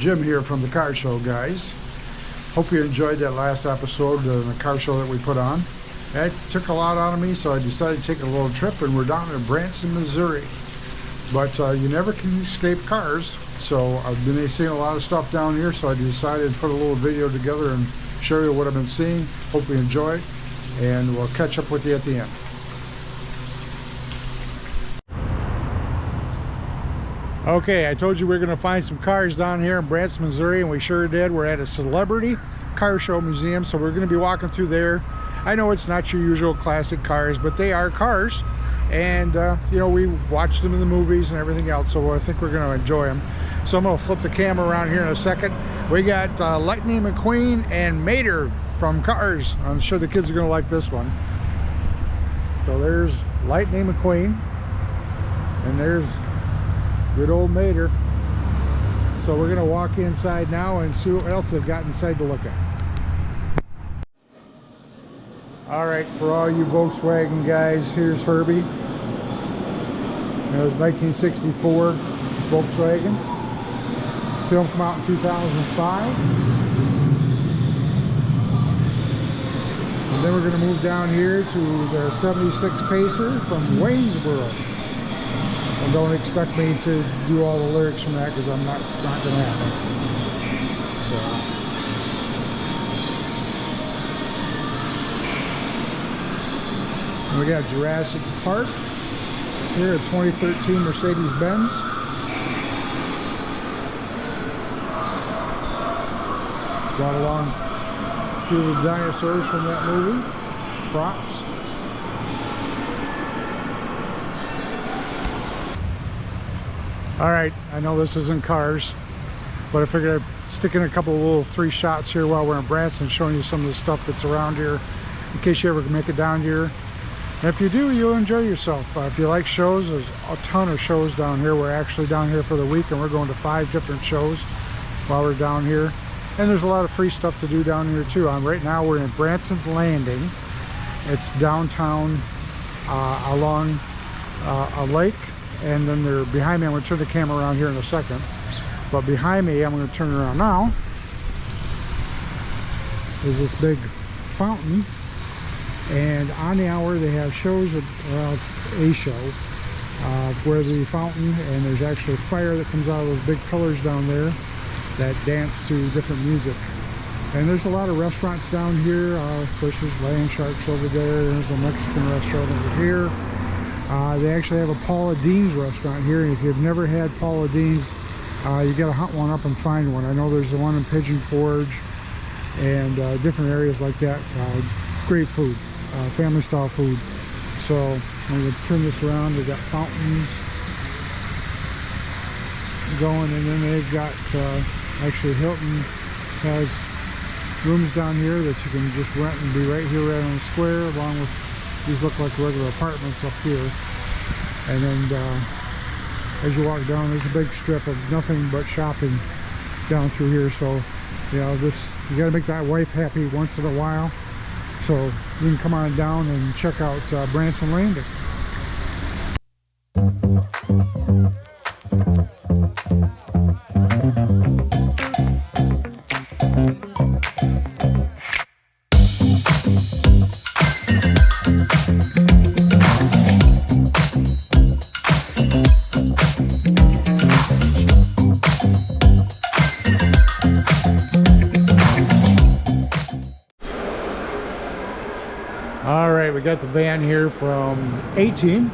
Jim here from the car show, guys. Hope you enjoyed that last episode of the car show that we put on. It took a lot out of me, so I decided to take a little trip, and we're down in Branson, Missouri. But you never can escape cars, so I've been seeing a lot of stuff down here, so I decided to put a little video together and show you what I've been seeing. Hope you enjoy it, and we'll catch up with you at the end. Okay, I told you we were going to find some cars down here in Branson, Missouri, and we sure did. We're at a celebrity car show museum, so we're going to be walking through there. I know it's not your usual classic cars, but they are cars, and you know, we watched them in the movies and everything else, so I think we're going to enjoy them. So I'm going to flip the camera around here in a second. We got Lightning McQueen and Mater from Cars. I'm sure the kids are going to like this one. So there's Lightning McQueen, and there's good old Mater. So we're gonna walk inside now and see what else they've got inside to look at. All right, for all you Volkswagen guys, here's Herbie. It was 1964 Volkswagen. Film came out in 2005. And then we're gonna move down here to the 76 Pacer from Waynesboro. And don't expect me to do all the lyrics from that, because it's not going to happen. So. And we got Jurassic Park here, a 2013 Mercedes-Benz. Brought along through the dinosaurs from that movie. Props. Alright, I know this isn't cars, but I figured I'd stick in a couple of little 3 shots here while we're in Branson, showing you some of the stuff that's around here, in case you ever make it down here. And if you do, you'll enjoy yourself. If you like shows, there's a ton of shows down here. We're actually down here for the week, and we're going to 5 different shows while we're down here. And there's a lot of free stuff to do down here too. Right now we're in Branson Landing. It's downtown along a lake. And then they're behind me. I'm going to turn the camera around here in a second, but behind me, I'm going to turn around now, is this big fountain, and on the hour they have shows of, well, it's a show where the fountain, and there's actually fire that comes out of those big pillars down there that dance to different music. And there's a lot of restaurants down here. Of course, there's Land Sharks over there. There's a Mexican restaurant over here. They actually have a Paula Deen's restaurant here, and if you've never had Paula Deen's, you gotta hunt one up and find one. I know there's the one in Pigeon Forge and different areas like that. Great food, family style food. So I'm gonna turn this around. They've got fountains going, and then they've got actually Hilton has rooms down here that you can just rent and be right here right on the square, along with these look like regular apartments up here. And then as you walk down, there's a big strip of nothing but shopping down through here. So you know, this, you got to make that wife happy once in a while. So you can come on down and check out Branson Landing. We got the van here from 18,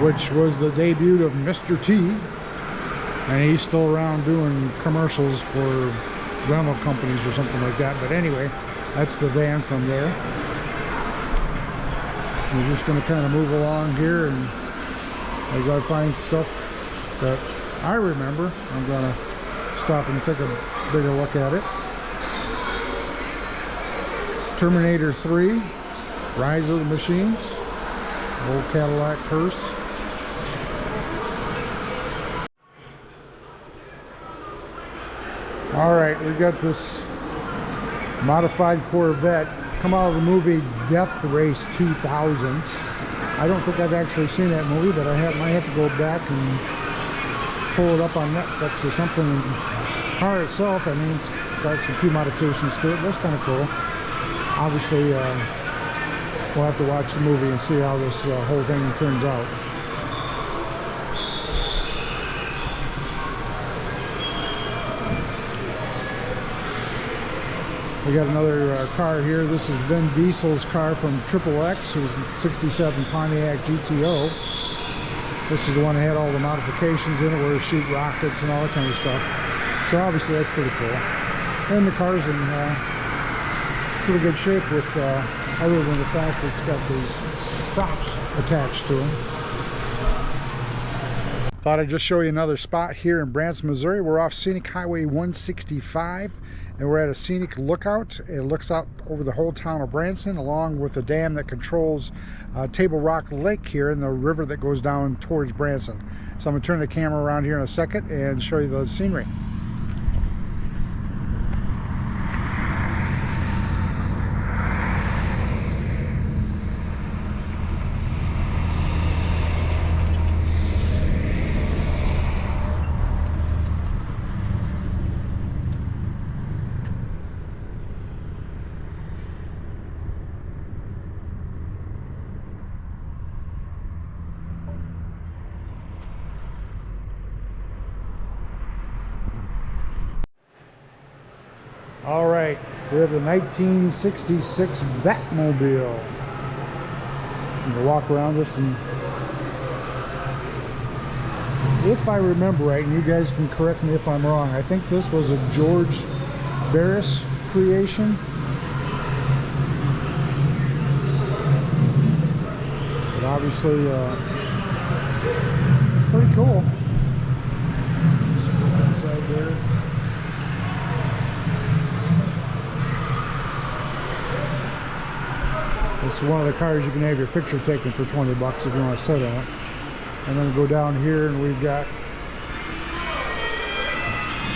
which was the debut of Mr. T, and he's still around doing commercials for rental companies or something like that. But anyway, that's the van from there. We're just going to kind of move along here, and as I find stuff that I remember, I'm going to stop and take a bigger look at it. Terminator 3, Rise of the Machines, old Cadillac hearse. Alright, we got this modified Corvette, come out of the movie Death Race 2000. I don't think I've actually seen that movie, but I might have to go back and pull it up on Netflix or something and car itself, I mean, it's got some few modifications to it. That's kind of cool. Obviously, we'll have to watch the movie and see how this whole thing turns out. We got another car here. This is Vin Diesel's car from Triple X, his '67 Pontiac GTO. This is the one that had all the modifications in it, where it shoot rockets and all that kind of stuff. So obviously that's pretty cool. And the car's in pretty good shape, with other than the fact that it's got these props attached to them. Thought I'd just show you another spot here in Branson, Missouri. We're off Scenic Highway 165. And we're at a Scenic Lookout. It looks out over the whole town of Branson, along with the dam that controls Table Rock Lake here, and the river that goes down towards Branson. So I'm going to turn the camera around here in a second and show you the scenery. All right, we have the 1966 Batmobile. I'm gonna walk around this, and if I remember right, and you guys can correct me if I'm wrong, I think this was a George Barris creation. But obviously, pretty cool. Just go inside there. This is one of the cars you can have your picture taken for 20 bucks if you want to sit on it. And then go down here and we've got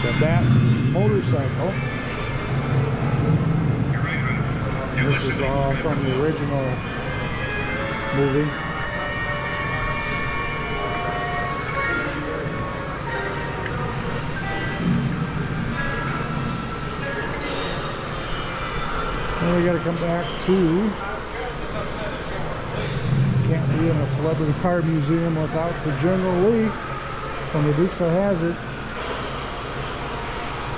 the Bat motorcycle. This is all from the original movie. Then we got to come back to, can't be in a celebrity car museum without the General Lee from the Dukes of Hazzard.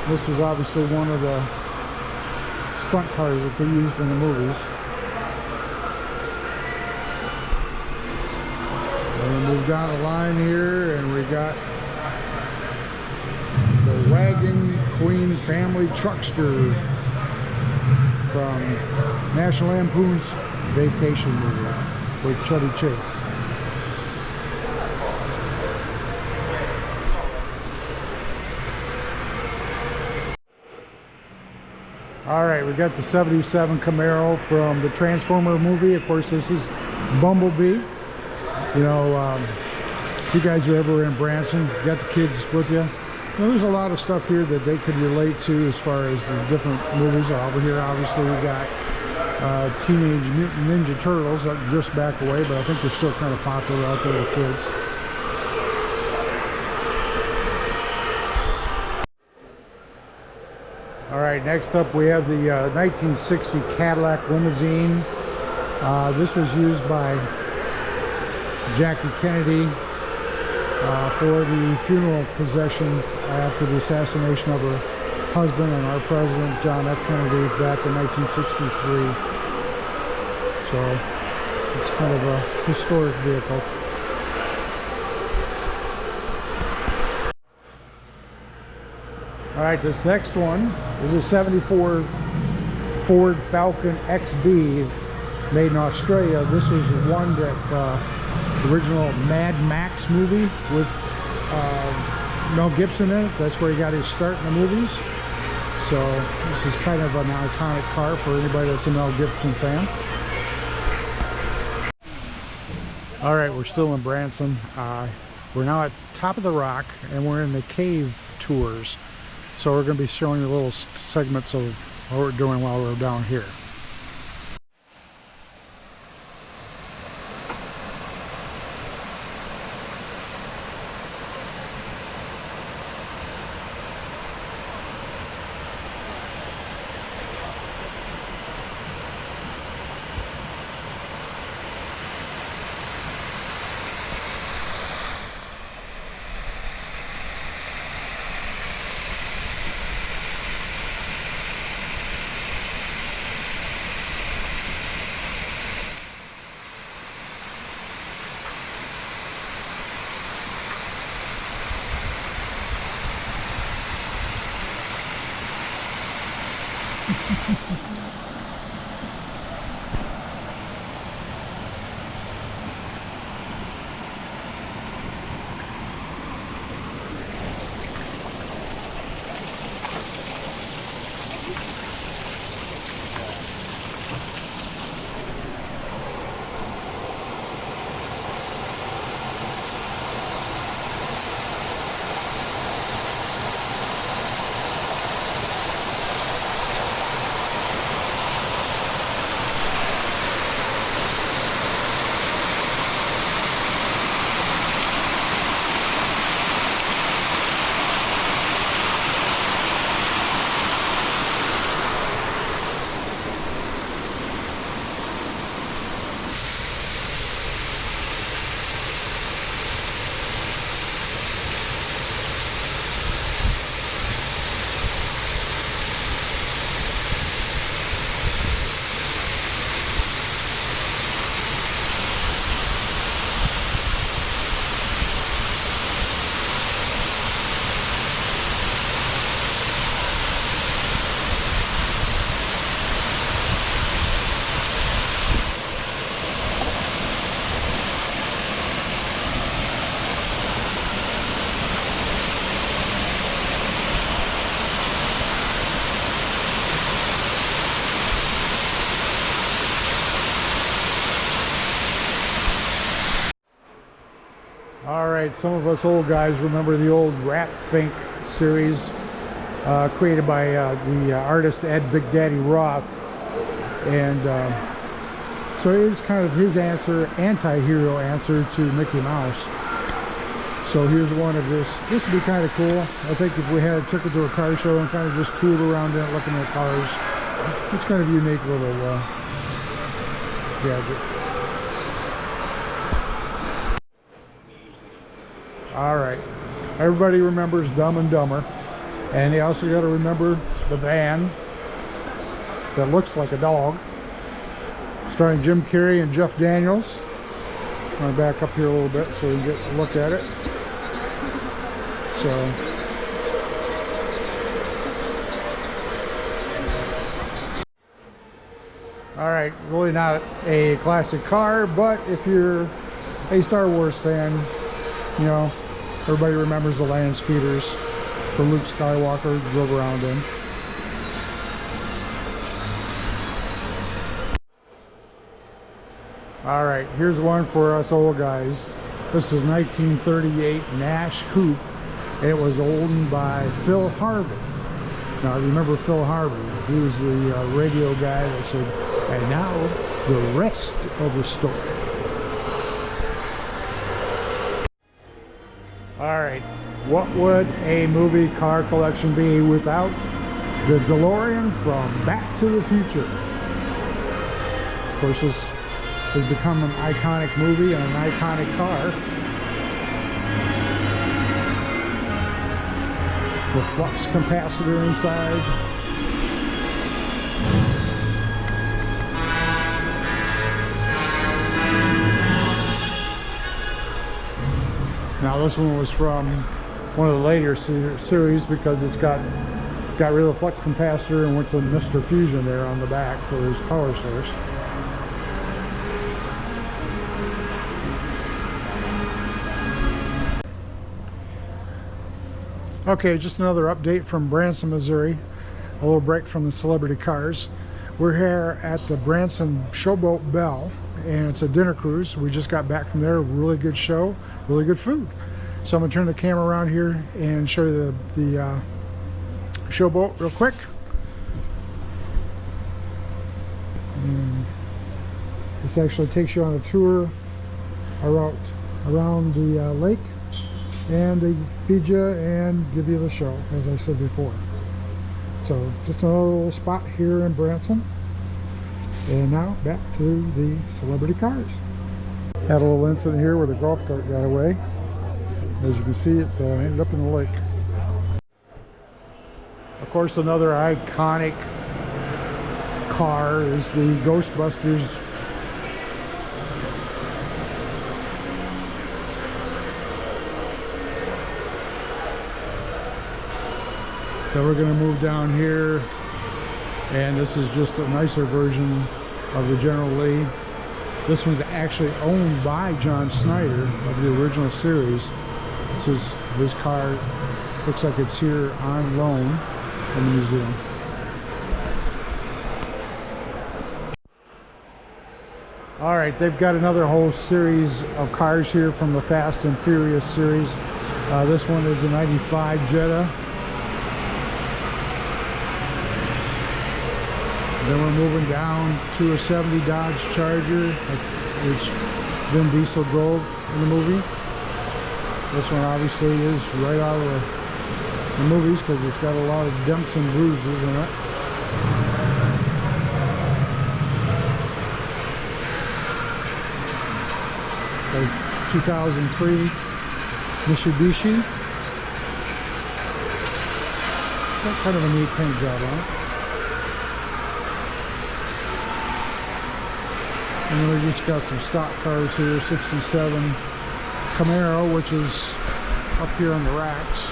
This was obviously one of the stunt cars that they used in the movies. And we move down the line here, and we got the Wagon Queen Family Truckster from National Lampoon's Vacation movie with Chevy Chase. All right, we got the '77 Camaro from the Transformer movie. Of course, this is Bumblebee. You know, if you guys are ever in Branson, you got the kids with you. You know, there's a lot of stuff here that they could relate to as far as the different movies. Over here, obviously, we got Teenage Mutant Ninja Turtles that just back away, but I think they're still kind of popular out there with kids. All right, next up we have the 1960 Cadillac Limousine. This was used by Jackie Kennedy for the funeral procession after the assassination of her husband and our president, John F. Kennedy, back in 1963. So it's kind of a historic vehicle. All right, this next one is a '74 Ford Falcon XB made in Australia. This is one that the original Mad Max movie with Mel Gibson in it. That's where he got his start in the movies. So this is kind of an iconic car for anybody that's a Mel Gibson fan. All right, we're still in Branson. We're now at Top of the Rock, and we're in the cave tours. So we're going to be showing you little segments of what we're doing while we're down here. All right, some of us old guys remember the old Rat Fink series created by the artist Ed Big Daddy Roth. And so it was kind of his answer, anti-hero answer to Mickey Mouse. So here's one of this. This would be kind of cool. I think if we took it to a car show and kind of just toured around it looking at cars, it's kind of a unique little gadget. All right, everybody remembers Dumb and Dumber, and you also got to remember the van that looks like a dog, starring Jim Carrey and Jeff Daniels. I'm going to back up here a little bit so you can get a look at it. So, all right, really not a classic car, but if you're a Star Wars fan, you know, everybody remembers the land speeders for Luke Skywalker drove around in. All right, here's one for us old guys. This is 1938 Nash Coupe. It was owned by Phil Harvey. Now, remember Phil Harvey? He was the radio guy that said, and now the rest of the story. All right, what would a movie car collection be without the DeLorean from Back to the Future? Of course, this has become an iconic movie and an iconic car. The flux capacitor inside. Now this one was from one of the later series because it's got rid of the flux capacitor and went to Mr. Fusion there on the back for his power source. Okay, just another update from Branson, Missouri. A little break from the celebrity cars. We're here at the Branson Showboat Bell, and it's a dinner cruise. We just got back from there. Really good show, really good food. So I'm gonna turn the camera around here and show you the showboat real quick. And this actually takes you on a tour around the lake. And they feed you and give you the show, as I said before. So just another little spot here in Branson. And now back to the celebrity cars. Had a little incident here where the golf cart got away. As you can see, it ended up in the lake. Of course, another iconic car is the Ghostbusters Then we're going to move down here, and this is just a nicer version of the General Lee. This one's actually owned by John Snyder of the original series. This car looks like it's here on loan in the museum. All right, they've got another whole series of cars here from the Fast and Furious series. This one is a 95 Jetta. Then we're moving down to a 70 Dodge Charger, which Vin Diesel drove in the movie. This one obviously is right out of the movies because it's got a lot of dents and bruises in it. A 2003 Mitsubishi. Got kind of a neat paint job on it. And then we just got some stock cars here, 67 Camaro, which is up here on the racks.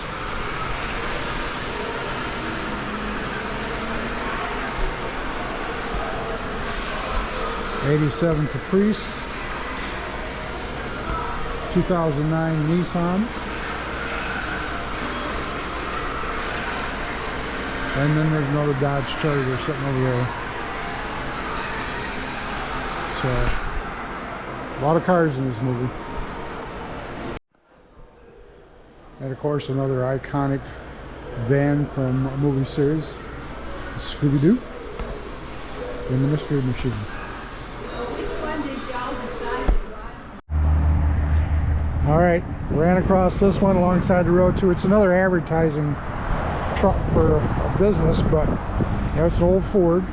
'87 Caprice, 2009 Nissan, and then there's another Dodge Charger sitting over there. So, a lot of cars in this movie. And of course, another iconic van from a movie series, Scooby-Doo, in the Mystery Machine. All right, ran across this one alongside the road too. It's another advertising truck for a business, but you know, it's an old Ford.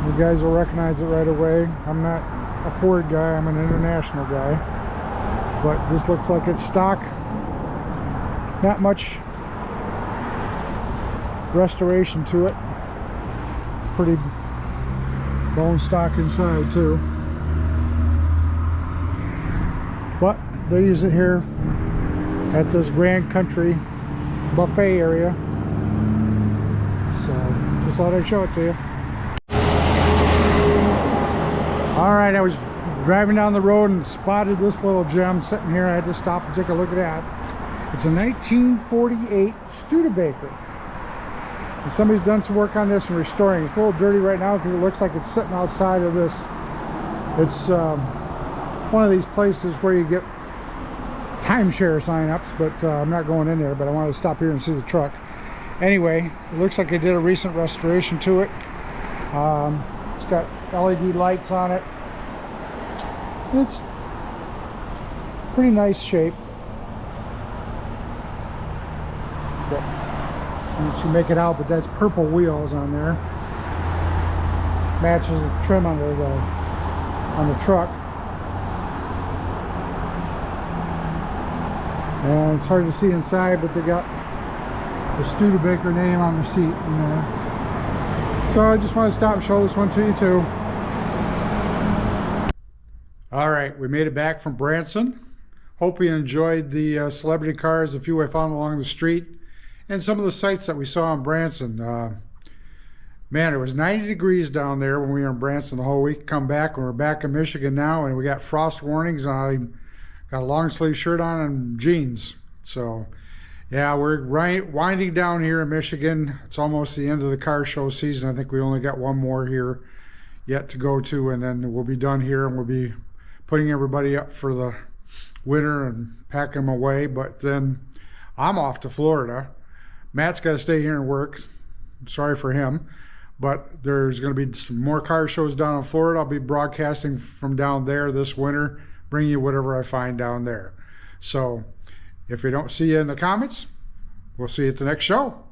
You guys will recognize it right away. I'm not a Ford guy, I'm an international guy. But this looks like it's stock. Not much restoration to it. It's pretty bone stock inside too. But they use it here at this Grand Country buffet area. So just thought I'd show it to you. Alright, I was driving down the road and spotted this little gem sitting here. I had to stop and take a look at that. It's a 1948 Studebaker. And somebody's done some work on this and restoring it. It's a little dirty right now because it looks like it's sitting outside of this. It's one of these places where you get timeshare sign-ups, but I'm not going in there, but I wanted to stop here and see the truck. Anyway, it looks like they did a recent restoration to it. It's got LED lights on it. It's pretty nice shape. You can make it out, but that's purple wheels on there. Matches the trim on the truck. And it's hard to see inside, but they got the Studebaker name on the seat in there. So I just want to stop and show this one to you too. All right, we made it back from Branson. Hope you enjoyed the celebrity cars, the few I found along the street, and some of the sights that we saw in Branson. Man, it was 90 degrees down there when we were in Branson the whole week. Come back, and we're back in Michigan now, and we got frost warnings. I got a long sleeve shirt on and jeans. So yeah, we're winding down here in Michigan. It's almost the end of the car show season. I think we only got one more here yet to go to, and then we'll be done here, and we'll be putting everybody up for the winter and packing them away. But then I'm off to Florida. Matt's got to stay here and work. Sorry for him. But there's going to be some more car shows down in Florida. I'll be broadcasting from down there this winter, bring you whatever I find down there. So if we don't see you in the comments, we'll see you at the next show.